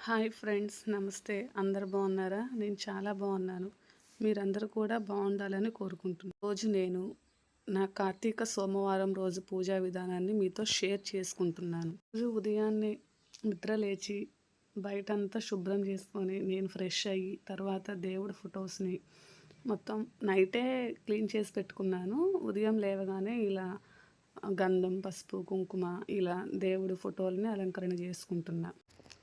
Hi friends, నమస్తే. అందరు బాగున్నారా? నేను చాలా బాగున్నాను. మీరందరూ కూడా బాగుండాలని కోరుకుంటున్నాను. రోజు నేను నా కార్తీక సోమవారం రోజు పూజా విధానాన్ని మీతో షేర్ చేసుకుంటున్నాను. రోజు ఉదయాన్నే నిద్ర లేచి బయటంతా శుభ్రం చేసుకొని నేను ఫ్రెష్ అయ్యి తర్వాత దేవుడి ఫొటోస్ని మొత్తం నైటే క్లీన్ చేసి పెట్టుకున్నాను. ఉదయం లేవగానే ఇలా గంధం, పసుపు, కుంకుమ ఇలా దేవుడి ఫోటోలని అలంకరణ చేసుకుంటున్నా.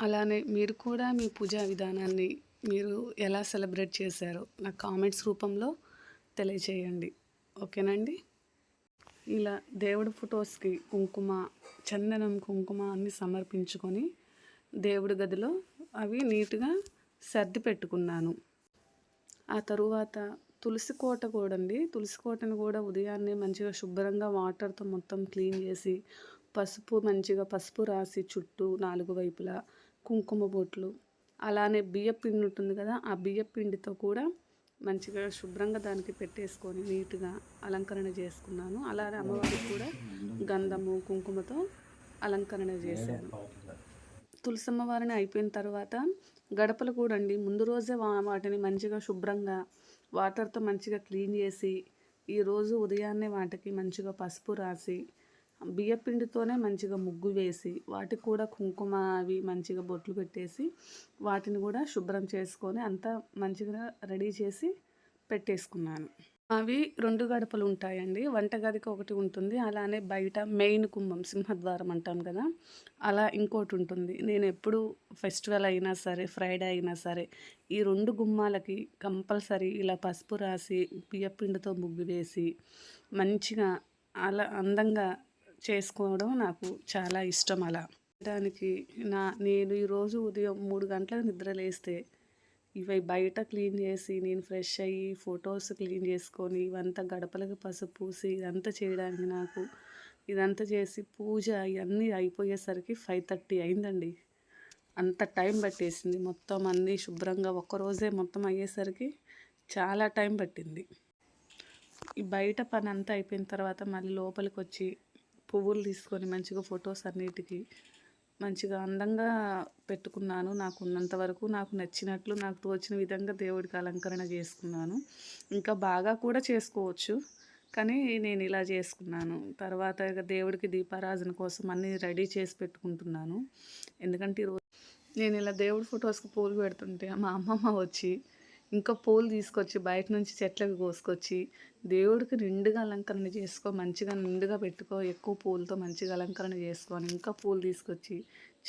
అలానే మీరు కూడా మీ పూజా విధానాన్ని మీరు ఎలా సెలబ్రేట్ చేశారో నాకు కామెంట్స్ రూపంలో తెలియచేయండి. ఓకేనండి. ఇలా దేవుడి ఫొటోస్కి కుంకుమ, చందనం, కుంకుమ అన్నీ సమర్పించుకొని దేవుడి గదిలో అవి నీట్గా సర్ది పెట్టుకున్నాను. ఆ తరువాత తులసి కోట కూడా అండి, తులసి కోటను కూడా ఉదయాన్నే మంచిగా శుభ్రంగా వాటర్తో మొత్తం క్లీన్ చేసి మంచిగా పసుపు రాసి చుట్టూ 4 వైపులా కుంకుమ బొట్లు, అలానే బియ్యపిండి ఉంటుంది కదా, ఆ బియ్యపిండితో కూడా మంచిగా శుభ్రంగా దానికి పెట్టేసుకొని నీట్గా అలంకరణ చేసుకున్నాను. అలానే అమ్మవారికి కూడా గంధము, కుంకుమతో అలంకరణ చేశాను. తులసమ్మ వారిని అయిపోయిన తర్వాత గడపలు కూడా అండి ముందు రోజే వాటిని మంచిగా శుభ్రంగా వాటర్తో మంచిగా క్లీన్ చేసి ఈరోజు ఉదయాన్నే వాటికి మంచిగా పసుపు రాసి బియ్యపిండితోనే మంచిగా ముగ్గు వేసి వాటికి కూడా కుంకుమ అవి మంచిగా బొట్లు పెట్టేసి వాటిని కూడా శుభ్రం చేసుకొని అంతా మంచిగా రెడీ చేసి పెట్టేసుకున్నాను. అవి 2 గడపలు ఉంటాయండి. వంటగదికి ఒకటి ఉంటుంది, అలానే బయట మెయిన్ కుంభం సింహద్వారం అంటాం కదా, అలా ఇంకోటి ఉంటుంది. నేను ఎప్పుడు ఫెస్టివల్ అయినా సరే, ఫ్రైడే అయినా సరే ఈ 2 గుమ్మాలకి కంపల్సరీ ఇలా పసుపు రాసి బియ్యపిండితో ముగ్గు వేసి మంచిగా అలా అందంగా చేసుకోవడం నాకు చాలా ఇష్టం. అలా దానికి నేను ఈరోజు ఉదయం 3 గంటలకు నిద్ర లేస్తే ఇవి బయట క్లీన్ చేసి నేను ఫ్రెష్ అయ్యి ఫొటోస్ క్లీన్ చేసుకొని ఇవంతా గడపలకు పసుపు పూసి ఇదంతా చేయడానికి నాకు ఇదంతా చేసి పూజ ఇవన్నీ అయిపోయేసరికి 5:30 అయిందండి. అంత టైం పట్టేసింది. మొత్తం అన్నీ శుభ్రంగా ఒక్కరోజే మొత్తం అయ్యేసరికి చాలా టైం పట్టింది. ఈ బయట పని అంతా అయిపోయిన తర్వాత మళ్ళీ లోపలికి వచ్చి పువ్వులు తీసుకొని మంచిగా ఫొటోస్ అన్నిటికీ మంచిగా అందంగా పెట్టుకున్నాను. నాకు ఉన్నంత వరకు నాకు నచ్చినట్లు నాకు తోచిన విధంగా దేవుడికి అలంకరణ చేసుకున్నాను. ఇంకా బాగా కూడా చేసుకోవచ్చు, కానీ నేను ఇలా చేసుకున్నాను. తర్వాత ఇక దేవుడికి దీపారాధన కోసం అన్నీ రెడీ చేసి పెట్టుకుంటున్నాను. ఎందుకంటే ఈరోజు నేను ఇలా దేవుడి ఫొటోస్కి పూలు పెడుతుంటే మా అమ్మమ్మ వచ్చి ఇంకా పూలు తీసుకొచ్చి బయట నుంచి చెట్లకు కోసుకొచ్చి దేవుడికి నిండుగా అలంకరణ చేసుకో, మంచిగా నిండుగా పెట్టుకో, ఎక్కువ పూలతో మంచిగా అలంకరణ చేసుకొని ఇంకా పూలు తీసుకొచ్చి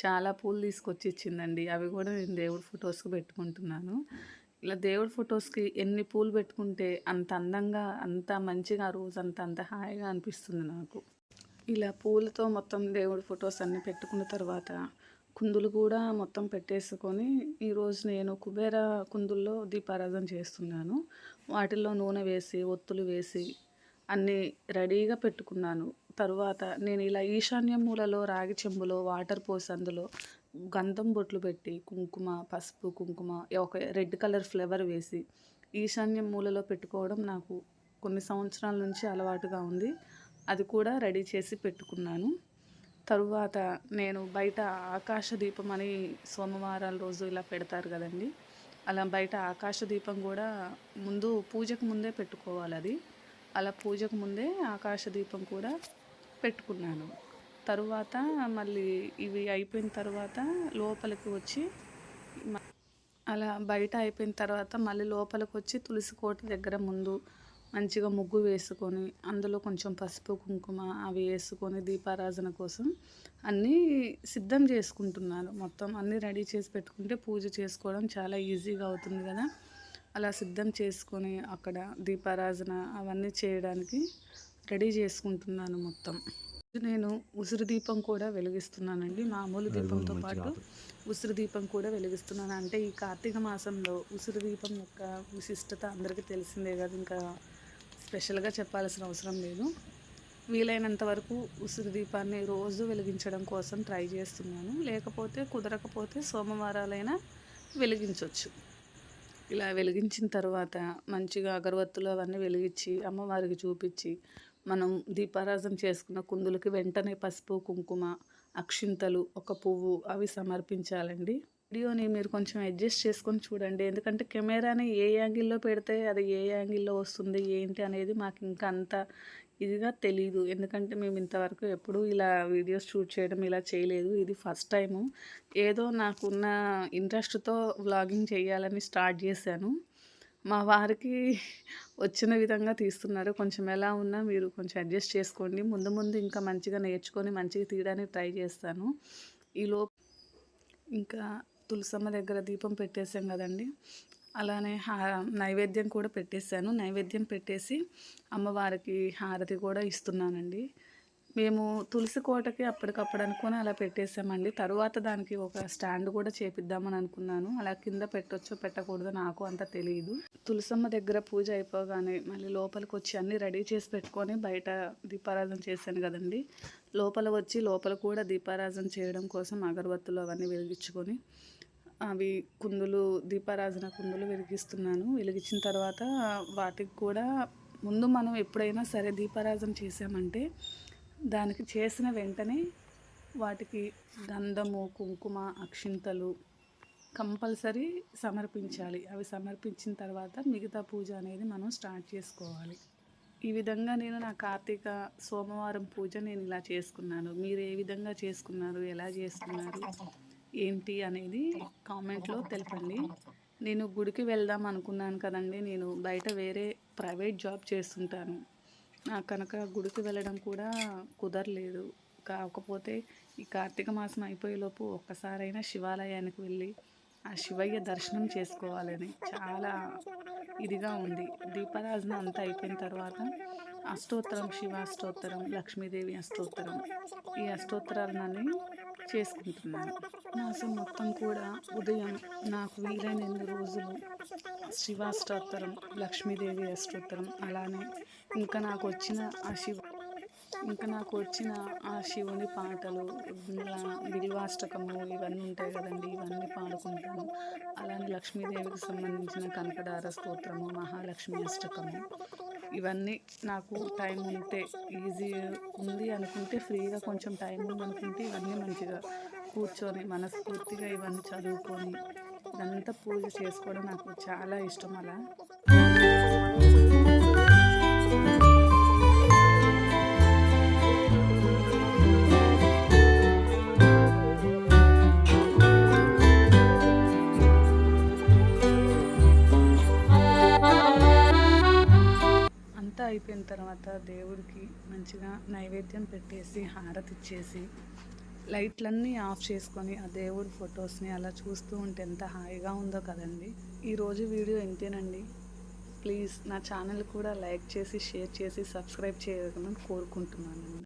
చాలా పూలు తీసుకొచ్చి ఇచ్చిందండి. అవి కూడా నేను దేవుడి ఫొటోస్కి పెట్టుకుంటున్నాను. ఇలా దేవుడి ఫొటోస్కి ఎన్ని పూలు పెట్టుకుంటే అంత అందంగా, అంత మంచిగా ఆ రోజు అంత హాయిగా అనిపిస్తుంది నాకు. ఇలా పూలతో మొత్తం దేవుడి ఫొటోస్ అన్నీ పెట్టుకున్న తర్వాత కుందులు కూడా మొత్తం పెట్టేసుకొని ఈరోజు నేను కుబేర కుందుల్లో దీపారాధన చేస్తున్నాను. వాటిల్లో నూనె వేసి ఒత్తులు వేసి అన్నీ రెడీగా పెట్టుకున్నాను. తరువాత నేను ఇలా ఈశాన్య మూలలో రాగి చెంబులో వాటర్ పోసి అందులో గంధం బొట్లు పెట్టి కుంకుమ, పసుపు, కుంకుమ ఒక రెడ్ కలర్ ఫ్లేవర్ వేసి ఈశాన్య మూలలో పెట్టుకోవడం నాకు కొన్ని సంవత్సరాల నుంచి అలవాటుగా ఉంది. అది కూడా రెడీ చేసి పెట్టుకున్నాను. తరువాత నేను బయట ఆకాశ దీపం అని సోమవారాల రోజు ఇలా పెడతారు కదండి, అలా బయట ఆకాశ దీపం కూడా ముందు పూజకు ముందే పెట్టుకోవాలి. అది అలా పూజకు ముందే ఆకాశ దీపం కూడా పెట్టుకున్నాను. తరువాత మళ్ళీ ఇవి అయిపోయిన తర్వాత లోపలికి వచ్చి అలా బయట అయిపోయిన తర్వాత మళ్ళీ లోపలికి వచ్చి తులసి కోట దగ్గర ముందు మంచిగా ముగ్గు వేసుకొని అందులో కొంచెం పసుపు, కుంకుమ అవి వేసుకొని దీపారాధన కోసం అన్నీ సిద్ధం చేసుకుంటున్నాను. మొత్తం అన్నీ రెడీ చేసి పెట్టుకుంటే పూజ చేసుకోవడం చాలా ఈజీగా అవుతుంది కదా. అలా సిద్ధం చేసుకొని అక్కడ దీపారాధన అవన్నీ చేయడానికి రెడీ చేసుకుంటున్నాను మొత్తం. నేను ఉసిరి దీపం కూడా వెలిగిస్తున్నానండి. మామూలు దీపంతో పాటు ఉసిరి దీపం కూడా వెలిగిస్తున్నాను. అంటే ఈ కార్తీక మాసంలో ఉసిరి దీపం యొక్క విశిష్టత అందరికీ తెలిసిందే కదా, ఇంకా స్పెషల్గా చెప్పాల్సిన అవసరం లేదు. వీలైనంత వరకు ఉసిరి దీపాన్ని రోజు వెలిగించడం కోసం ట్రై చేస్తున్నాను. లేకపోతే కుదరకపోతే సోమవారాలైనా వెలిగించవచ్చు. ఇలా వెలిగించిన తర్వాత మంచిగా అగరవత్తులు అవన్నీ వెలిగించి అమ్మవారికి చూపించి మనం దీపారాధన చేసుకున్న కుందులకి వెంటనే పసుపు, కుంకుమ, అక్షింతలు, ఒక పువ్వు అవి సమర్పించాలండి. వీడియోని మీరు కొంచెం అడ్జస్ట్ చేసుకొని చూడండి. ఎందుకంటే కెమెరాని ఏ యాంగిల్‌లో పెడితే అది ఏ యాంగిల్‌లో వస్తుంది ఏంటి అనేది మాకు ఇంకా అంత ఇదిగా తెలీదు. ఎందుకంటే మేము ఇంతవరకు ఎప్పుడూ ఇలా వీడియోస్ షూట్ చేయడం ఇలా చేయలేదు. ఇది ఫస్ట్ టైము. ఏదో నాకున్న ఇంట్రెస్ట్‌తో వ్లాగింగ్ చేయాలని స్టార్ట్ చేశాను. మా వారికి వచ్చిన విధంగా తీస్తున్నారు. కొంచెం ఎలా ఉన్నా మీరు కొంచెం అడ్జస్ట్ చేసుకోండి. ముందు ముందు ఇంకా మంచిగా నేర్చుకొని మంచిగా తీయడానికి ట్రై చేస్తాను. ఈలోపు ఇంకా తులసమ్మ దగ్గర దీపం పెట్టేసాం కదండి. అలానే నైవేద్యం కూడా పెట్టేశాను. నైవేద్యం పెట్టేసి అమ్మవారికి హారతి కూడా ఇస్తున్నానండి. మేము తులసి కోటకి అప్పటికప్పుడు అనుకొని అలా పెట్టేసామండి. తరువాత దానికి ఒక స్టాండ్ కూడా చేపిద్దామని అనుకున్నాను. అలా కింద పెట్టొచ్చో పెట్టకూడదో నాకు అంత తెలియదు. తులసమ్మ దగ్గర పూజ అయిపోగానే మళ్ళీ లోపలికి వచ్చి అన్నీ రెడీ చేసి పెట్టుకొని బయట దీపారాధన చేశాను కదండి. లోపల కూడా దీపారాధన చేయడం కోసం అగరబత్తులు అవన్నీ వెలిగించుకొని అవి కుందులు దీపారాధన కుందులు వెలిగిస్తున్నాను. వెలిగించిన తర్వాత వాటికి కూడా ముందు మనం ఎప్పుడైనా సరే దీపారాధన చేసామంటే దానికి చేసిన వెంటనే వాటికి గంధము, కుంకుమ, అక్షింతలు కంపల్సరీ సమర్పించాలి. అవి సమర్పించిన తర్వాత మిగతా పూజ అనేది మనం స్టార్ట్ చేసుకోవాలి. ఈ విధంగా నేను నా కార్తీక సోమవారం పూజ నేను ఇలా చేసుకున్నాను. మీరు ఏ విధంగా చేసుకున్నారు, ఎలా చేసుకున్నారు ఏంటి అనేది కామెంట్లో తెలపండి. నేను గుడికి వెళ్దాం అనుకున్నాను కదండి. నేను బయట వేరే ప్రైవేట్ జాబ్ చేస్తుంటాను. నాకు కనుక గుడికి వెళ్ళడం కూడా కుదరలేదు. కాకపోతే ఈ కార్తీక మాసం అయిపోయేలోపు ఒక్కసారైనా శివాలయానికి వెళ్ళి ఆ శివయ్య దర్శనం చేసుకోవాలని చాలా ఇదిగా ఉంది. దీపారాధన అంతా అయిపోయిన తర్వాత అష్టోత్తరం, శివాష్టోత్తరం, లక్ష్మీదేవి అష్టోత్తరం, ఈ అష్టోత్తరాలన్నీ చేసుకుంటున్నాను. మాసం మొత్తం కూడా ఉదయం నాకు వీలైన రోజులు శివాష్టోత్తరం, లక్ష్మీదేవి అష్టోత్తరం, అలానే ఇంకా నాకు వచ్చిన ఆ శివుని పాటలు, బిల్వాష్టకము ఇవన్నీ ఉంటాయి కదండి. ఇవన్నీ పాడుకుంటాను. అలానే లక్ష్మీదేవికి సంబంధించిన కనకదార స్తోత్రము, మహాలక్ష్మి అష్టకము, ఇవన్నీ నాకు టైం ఉంటే ఈజీ ఉంది అనుకుంటే, ఫ్రీగా కొంచెం టైం ఉందనుకుంటే ఇవన్నీ మంచిగా కూర్చొని మనస్ఫూర్తిగా ఇవన్నీ చదువుకొని ఇదంతా పూజ చేసుకోవడం నాకు చాలా ఇష్టం. అలా అంతా అయిపోయిన తర్వాత దేవుడికి మంచిగా నైవేద్యం పెట్టేసి హారతి ఇచ్చేసి లైట్లన్నీ ఆఫ్ చేసుకొని ఆ దేవుడి ఫొటోస్ని అలా చూస్తూ ఉంటే ఎంత హాయిగా ఉందో కదండి. ఈరోజు వీడియో ఇంతేనండి. ప్లీజ్ నా ఛానల్ కూడా లైక్ చేసి, షేర్ చేసి, సబ్స్క్రైబ్ చేయగలమని కోరుకుంటున్నాను.